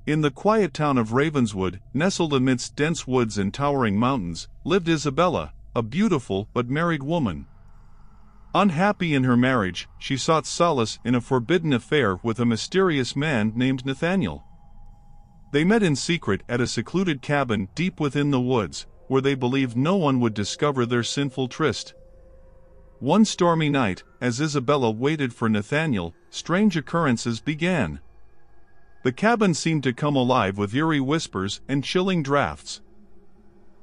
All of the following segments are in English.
In the quiet town of Ravenswood, nestled amidst dense woods and towering mountains, lived Isabella, a beautiful but married woman. Unhappy in her marriage, she sought solace in a forbidden affair with a mysterious man named Nathaniel. They met in secret at a secluded cabin deep within the woods, where they believed no one would discover their sinful tryst. One stormy night, as Isabella waited for Nathaniel, strange occurrences began. The cabin seemed to come alive with eerie whispers and chilling drafts.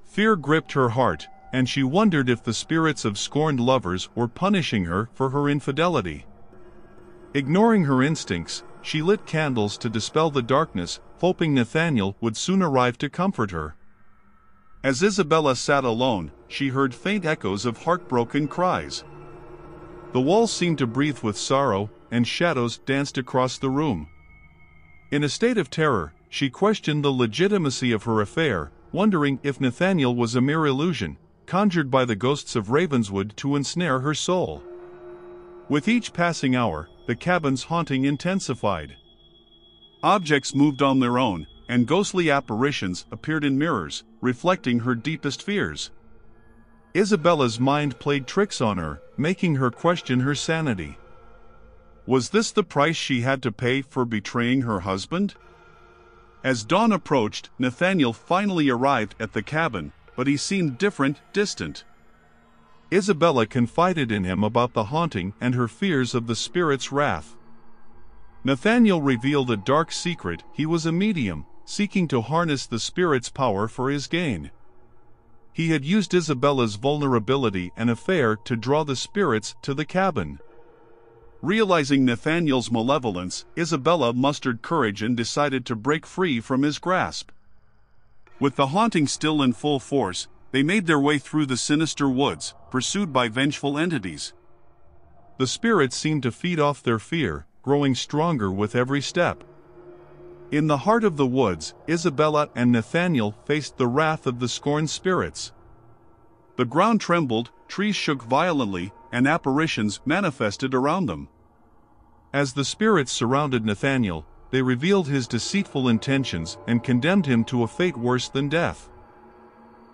Fear gripped her heart, and she wondered if the spirits of scorned lovers were punishing her for her infidelity. Ignoring her instincts, she lit candles to dispel the darkness, hoping Nathaniel would soon arrive to comfort her. As Isabella sat alone, she heard faint echoes of heartbroken cries. The walls seemed to breathe with sorrow, and shadows danced across the room. In a state of terror, she questioned the legitimacy of her affair, wondering if Nathaniel was a mere illusion, conjured by the ghosts of Ravenswood to ensnare her soul. With each passing hour, the cabin's haunting intensified. Objects moved on their own, and ghostly apparitions appeared in mirrors, reflecting her deepest fears. Isabella's mind played tricks on her, making her question her sanity. Was this the price she had to pay for betraying her husband? As dawn approached, Nathaniel finally arrived at the cabin, but he seemed different, distant. Isabella confided in him about the haunting and her fears of the spirit's wrath. Nathaniel revealed a dark secret: he was a medium, seeking to harness the spirit's power for his gain. He had used Isabella's vulnerability and affair to draw the spirits to the cabin. Realizing Nathaniel's malevolence, Isabella mustered courage and decided to break free from his grasp. With the haunting still in full force, they made their way through the sinister woods, pursued by vengeful entities. The spirits seemed to feed off their fear, growing stronger with every step. In the heart of the woods, Isabella and Nathaniel faced the wrath of the scorned spirits. The ground trembled, trees shook violently, and apparitions manifested around them. As the spirits surrounded Nathaniel, they revealed his deceitful intentions and condemned him to a fate worse than death.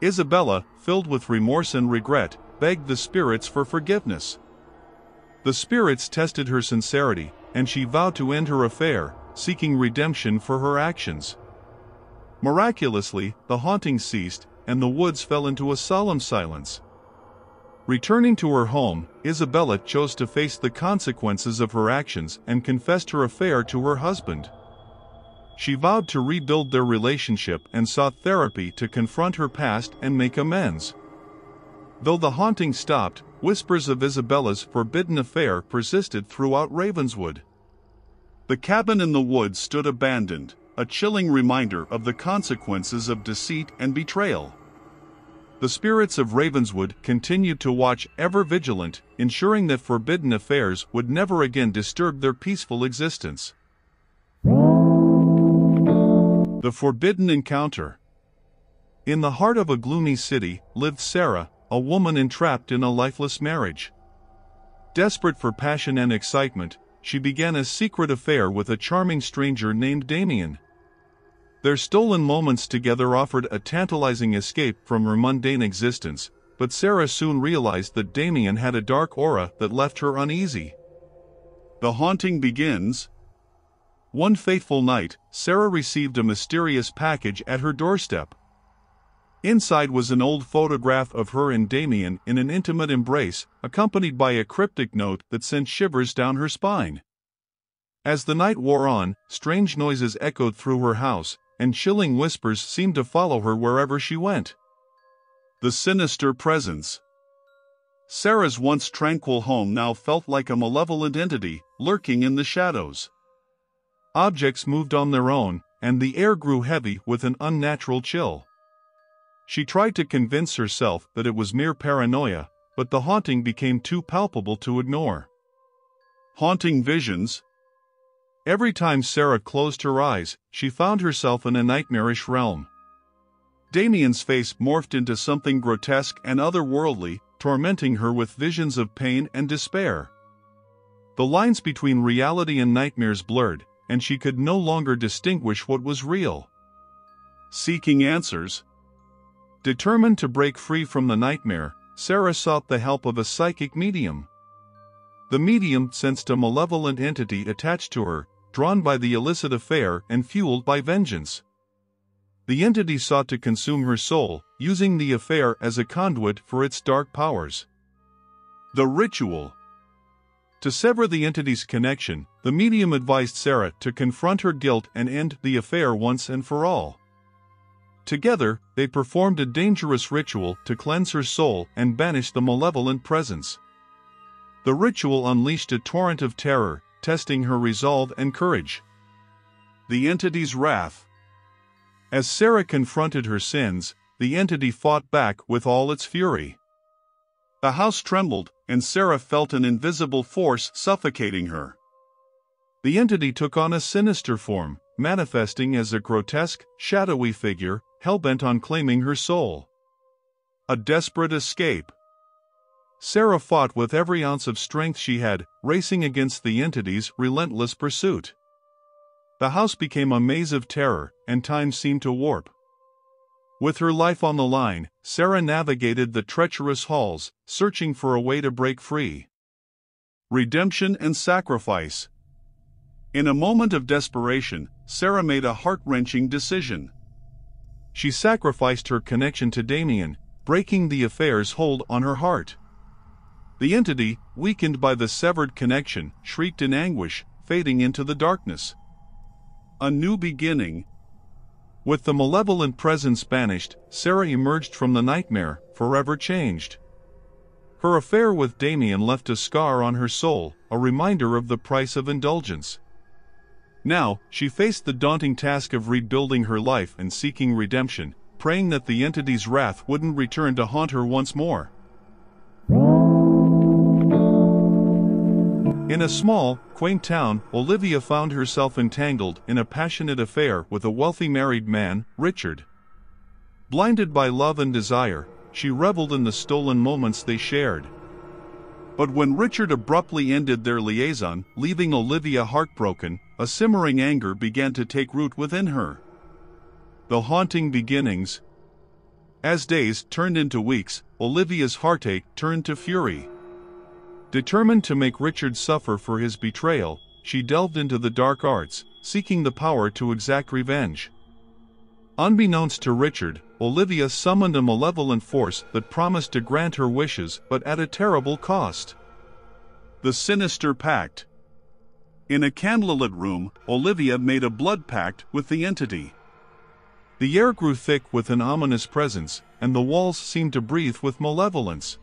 Isabella, filled with remorse and regret, begged the spirits for forgiveness. The spirits tested her sincerity, and she vowed to end her affair, seeking redemption for her actions. Miraculously, the haunting ceased, and the woods fell into a solemn silence. Returning to her home, Isabella chose to face the consequences of her actions and confessed her affair to her husband. She vowed to rebuild their relationship and sought therapy to confront her past and make amends. Though the haunting stopped, whispers of Isabella's forbidden affair persisted throughout Ravenswood. The cabin in the woods stood abandoned, a chilling reminder of the consequences of deceit and betrayal. The spirits of Ravenswood continued to watch, ever vigilant, ensuring that forbidden affairs would never again disturb their peaceful existence. The Forbidden Encounter. In the heart of a gloomy city lived Sarah, a woman entrapped in a lifeless marriage. Desperate for passion and excitement, she began a secret affair with a charming stranger named Damien. Their stolen moments together offered a tantalizing escape from her mundane existence, but Sarah soon realized that Damien had a dark aura that left her uneasy. The haunting begins. One fateful night, Sarah received a mysterious package at her doorstep. Inside was an old photograph of her and Damien in an intimate embrace, accompanied by a cryptic note that sent shivers down her spine. As the night wore on, strange noises echoed through her house, and chilling whispers seemed to follow her wherever she went. The sinister presence. Sarah's once tranquil home now felt like a malevolent entity, lurking in the shadows. Objects moved on their own, and the air grew heavy with an unnatural chill. She tried to convince herself that it was mere paranoia, but the haunting became too palpable to ignore. Haunting visions. Every time Sarah closed her eyes, she found herself in a nightmarish realm. Damien's face morphed into something grotesque and otherworldly, tormenting her with visions of pain and despair. The lines between reality and nightmares blurred, and she could no longer distinguish what was real. Seeking answers. Determined to break free from the nightmare, Sarah sought the help of a psychic medium. The medium sensed a malevolent entity attached to her, drawn by the illicit affair and fueled by vengeance. The entity sought to consume her soul, using the affair as a conduit for its dark powers. The ritual. To sever the entity's connection, the medium advised Sarah to confront her guilt and end the affair once and for all. Together, they performed a dangerous ritual to cleanse her soul and banish the malevolent presence. The ritual unleashed a torrent of terror, testing her resolve and courage. The entity's wrath. As Sarah confronted her sins, the entity fought back with all its fury. The house trembled, and Sarah felt an invisible force suffocating her. The entity took on a sinister form, manifesting as a grotesque, shadowy figure, hell-bent on claiming her soul. A desperate escape. Sarah fought with every ounce of strength she had, racing against the entity's relentless pursuit. The house became a maze of terror, and time seemed to warp. With her life on the line, Sarah navigated the treacherous halls, searching for a way to break free. Redemption and sacrifice. In a moment of desperation, Sarah made a heart-wrenching decision. She sacrificed her connection to Damien, breaking the affair's hold on her heart. The entity, weakened by the severed connection, shrieked in anguish, fading into the darkness. A new beginning. With the malevolent presence banished, Sarah emerged from the nightmare, forever changed. Her affair with Damien left a scar on her soul, a reminder of the price of indulgence. Now, she faced the daunting task of rebuilding her life and seeking redemption, praying that the entity's wrath wouldn't return to haunt her once more. In a small, quaint town, Olivia found herself entangled in a passionate affair with a wealthy married man, Richard. Blinded by love and desire, she reveled in the stolen moments they shared. But when Richard abruptly ended their liaison, leaving Olivia heartbroken, a simmering anger began to take root within her. The haunting beginnings. As days turned into weeks, Olivia's heartache turned to fury. Determined to make Richard suffer for his betrayal, she delved into the dark arts, seeking the power to exact revenge. Unbeknownst to Richard, Olivia summoned a malevolent force that promised to grant her wishes, but at a terrible cost. The Sinister Pact. In a candlelit room, Olivia made a blood pact with the entity. The air grew thick with an ominous presence, and the walls seemed to breathe with malevolence.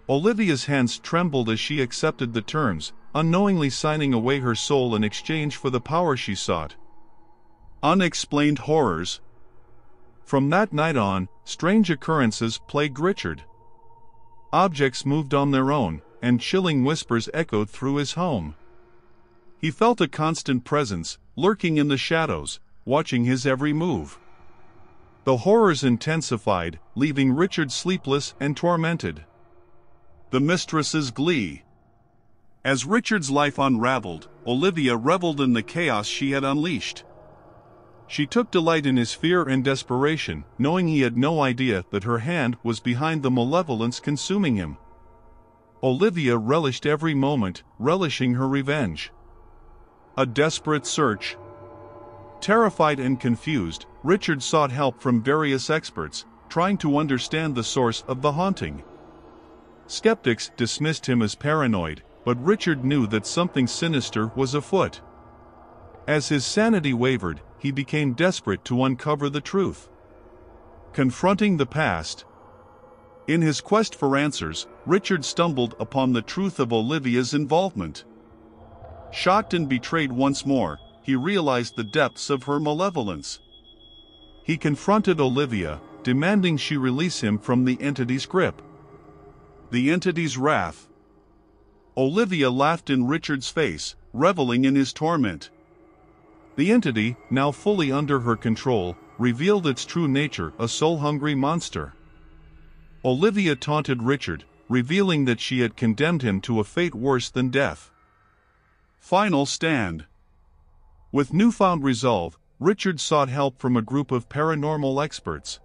Olivia's hands trembled as she accepted the terms, unknowingly signing away her soul in exchange for the power she sought. Unexplained horrors. From that night on, strange occurrences plagued Richard. Objects moved on their own, and chilling whispers echoed through his home. He felt a constant presence, lurking in the shadows, watching his every move. The horrors intensified, leaving Richard sleepless and tormented. The Mistress's glee. As Richard's life unraveled, Olivia reveled in the chaos she had unleashed. She took delight in his fear and desperation, knowing he had no idea that her hand was behind the malevolence consuming him. Olivia relished every moment, relishing her revenge. A desperate search. Terrified and confused, Richard sought help from various experts, trying to understand the source of the haunting. Skeptics dismissed him as paranoid, but Richard knew that something sinister was afoot. As his sanity wavered, he became desperate to uncover the truth. Confronting the past. In his quest for answers, Richard stumbled upon the truth of Olivia's involvement. Shocked and betrayed once more, he realized the depths of her malevolence. He confronted Olivia, demanding she release him from the entity's grip. The entity's wrath. Olivia laughed in Richard's face, reveling in his torment. The entity, now fully under her control, revealed its true nature, a soul-hungry monster. Olivia taunted Richard, revealing that she had condemned him to a fate worse than death. Final stand. With newfound resolve, Richard sought help from a group of paranormal experts.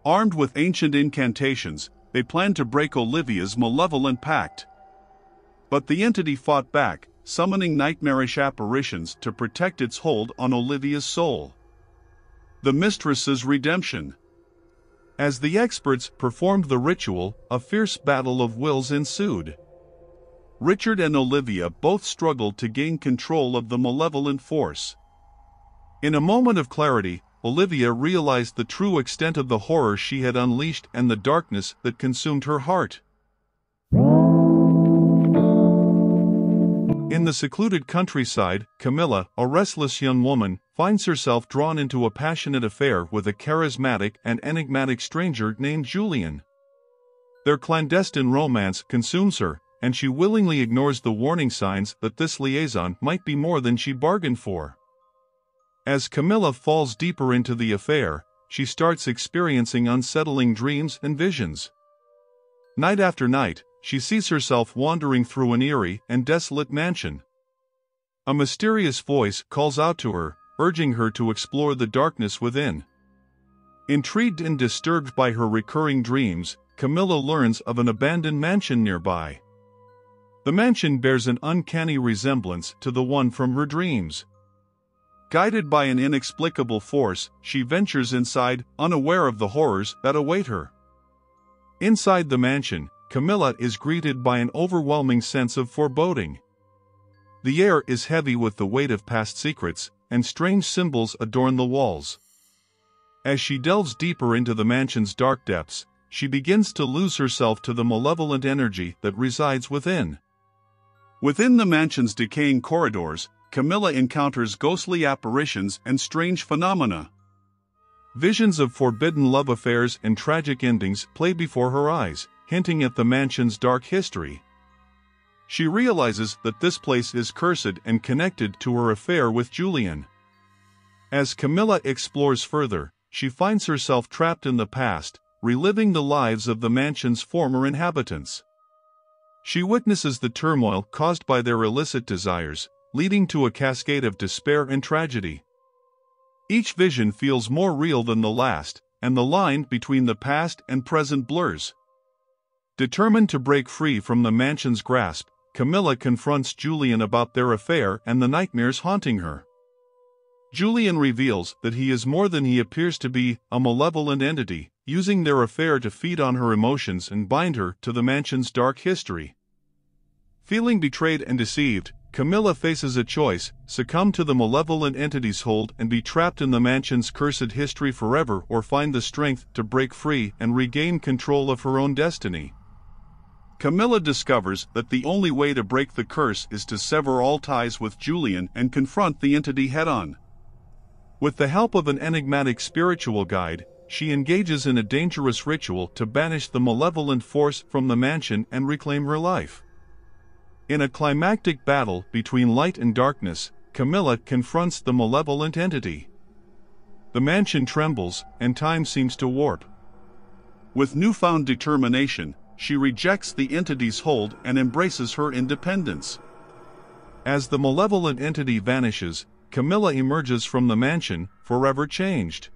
Armed with ancient incantations, they planned to break Olivia's malevolent pact. But the entity fought back, summoning nightmarish apparitions to protect its hold on Olivia's soul. The Mistress's redemption. As the experts performed the ritual, a fierce battle of wills ensued. Richard and Olivia both struggled to gain control of the malevolent force. In a moment of clarity, Olivia realized the true extent of the horror she had unleashed and the darkness that consumed her heart. In the secluded countryside, Camilla, a restless young woman, finds herself drawn into a passionate affair with a charismatic and enigmatic stranger named Julian. Their clandestine romance consumes her, and she willingly ignores the warning signs that this liaison might be more than she bargained for. As Camilla falls deeper into the affair, she starts experiencing unsettling dreams and visions. Night after night, she sees herself wandering through an eerie and desolate mansion. A mysterious voice calls out to her, urging her to explore the darkness within. Intrigued and disturbed by her recurring dreams, Camilla learns of an abandoned mansion nearby. The mansion bears an uncanny resemblance to the one from her dreams. Guided by an inexplicable force, she ventures inside, unaware of the horrors that await her. Inside the mansion, Camilla is greeted by an overwhelming sense of foreboding. The air is heavy with the weight of past secrets, and strange symbols adorn the walls. As she delves deeper into the mansion's dark depths, she begins to lose herself to the malevolent energy that resides within. Within the mansion's decaying corridors, Camilla encounters ghostly apparitions and strange phenomena. Visions of forbidden love affairs and tragic endings play before her eyes, hinting at the mansion's dark history. She realizes that this place is cursed and connected to her affair with Julian. As Camilla explores further, she finds herself trapped in the past, reliving the lives of the mansion's former inhabitants. She witnesses the turmoil caused by their illicit desires, leading to a cascade of despair and tragedy. Each vision feels more real than the last, and the line between the past and present blurs. Determined to break free from the mansion's grasp, Camilla confronts Julian about their affair and the nightmares haunting her. Julian reveals that he is more than he appears to be, a malevolent entity, using their affair to feed on her emotions and bind her to the mansion's dark history. Feeling betrayed and deceived, Camilla faces a choice: succumb to the malevolent entity's hold and be trapped in the mansion's cursed history forever, or find the strength to break free and regain control of her own destiny. Camilla discovers that the only way to break the curse is to sever all ties with Julian and confront the entity head-on. With the help of an enigmatic spiritual guide, she engages in a dangerous ritual to banish the malevolent force from the mansion and reclaim her life. In a climactic battle between light and darkness, Camilla confronts the malevolent entity. The mansion trembles, and time seems to warp. With newfound determination, she rejects the entity's hold and embraces her independence. As the malevolent entity vanishes, Camilla emerges from the mansion, forever changed.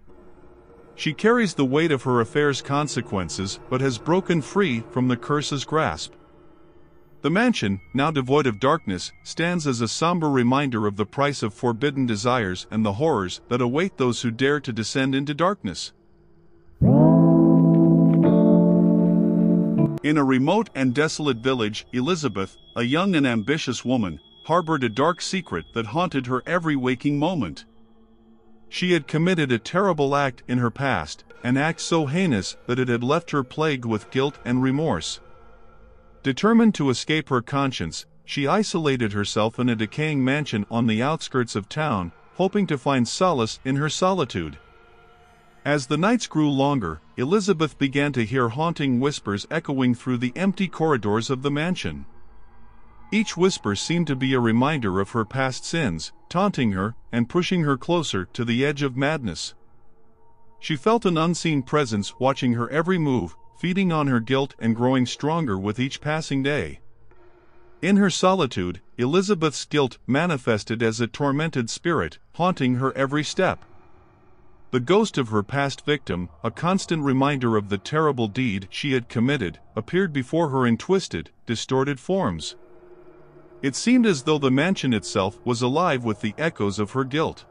She carries the weight of her affair's consequences but has broken free from the curse's grasp. The mansion, now devoid of darkness, stands as a somber reminder of the price of forbidden desires and the horrors that await those who dare to descend into darkness. In a remote and desolate village, Elizabeth, a young and ambitious woman, harbored a dark secret that haunted her every waking moment. She had committed a terrible act in her past, an act so heinous that it had left her plagued with guilt and remorse. Determined to escape her conscience, she isolated herself in a decaying mansion on the outskirts of town, hoping to find solace in her solitude. As the nights grew longer, Elizabeth began to hear haunting whispers echoing through the empty corridors of the mansion. Each whisper seemed to be a reminder of her past sins, taunting her and pushing her closer to the edge of madness. She felt an unseen presence watching her every move, feeding on her guilt and growing stronger with each passing day. In her solitude, Elizabeth's guilt manifested as a tormented spirit, haunting her every step. The ghost of her past victim, a constant reminder of the terrible deed she had committed, appeared before her in twisted, distorted forms. It seemed as though the mansion itself was alive with the echoes of her guilt.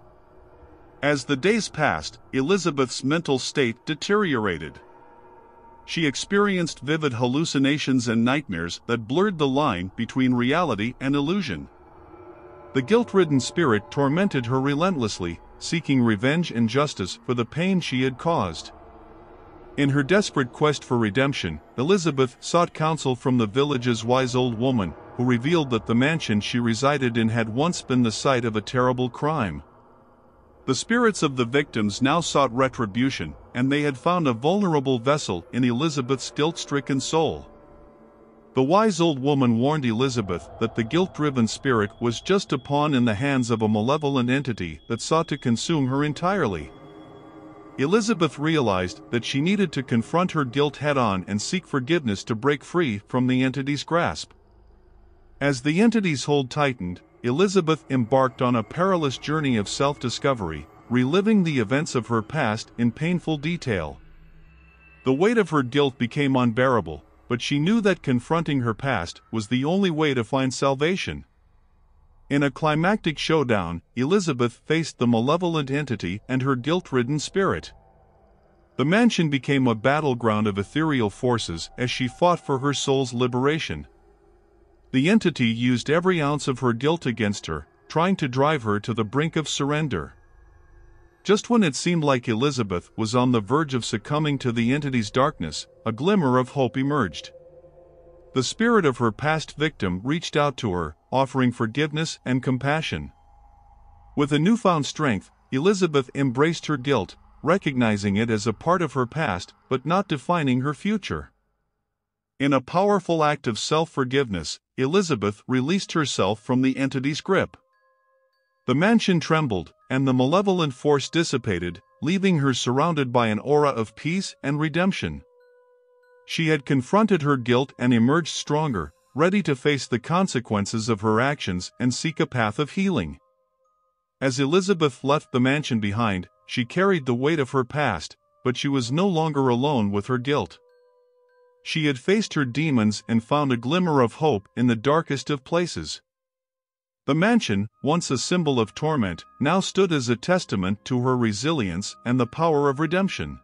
As the days passed, Elizabeth's mental state deteriorated. She experienced vivid hallucinations and nightmares that blurred the line between reality and illusion. The guilt-ridden spirit tormented her relentlessly, seeking revenge and justice for the pain she had caused. In her desperate quest for redemption, Elizabeth sought counsel from the village's wise old woman, who revealed that the mansion she resided in had once been the site of a terrible crime. The spirits of the victims now sought retribution, and they had found a vulnerable vessel in Elizabeth's guilt-stricken soul. The wise old woman warned Elizabeth that the guilt-driven spirit was just a pawn in the hands of a malevolent entity that sought to consume her entirely. Elizabeth realized that she needed to confront her guilt head-on and seek forgiveness to break free from the entity's grasp. As the entity's hold tightened, Elizabeth embarked on a perilous journey of self-discovery, reliving the events of her past in painful detail. The weight of her guilt became unbearable, but she knew that confronting her past was the only way to find salvation. In a climactic showdown, Elizabeth faced the malevolent entity and her guilt-ridden spirit. The mansion became a battleground of ethereal forces as she fought for her soul's liberation. The entity used every ounce of her guilt against her, trying to drive her to the brink of surrender. Just when it seemed like Elizabeth was on the verge of succumbing to the entity's darkness, a glimmer of hope emerged. The spirit of her past victim reached out to her, offering forgiveness and compassion. With a newfound strength, Elizabeth embraced her guilt, recognizing it as a part of her past but not defining her future. In a powerful act of self-forgiveness, Elizabeth released herself from the entity's grip. The mansion trembled, and the malevolent force dissipated, leaving her surrounded by an aura of peace and redemption. She had confronted her guilt and emerged stronger, ready to face the consequences of her actions and seek a path of healing. As Elizabeth left the mansion behind, she carried the weight of her past, but she was no longer alone with her guilt. She had faced her demons and found a glimmer of hope in the darkest of places. The mansion, once a symbol of torment, now stood as a testament to her resilience and the power of redemption.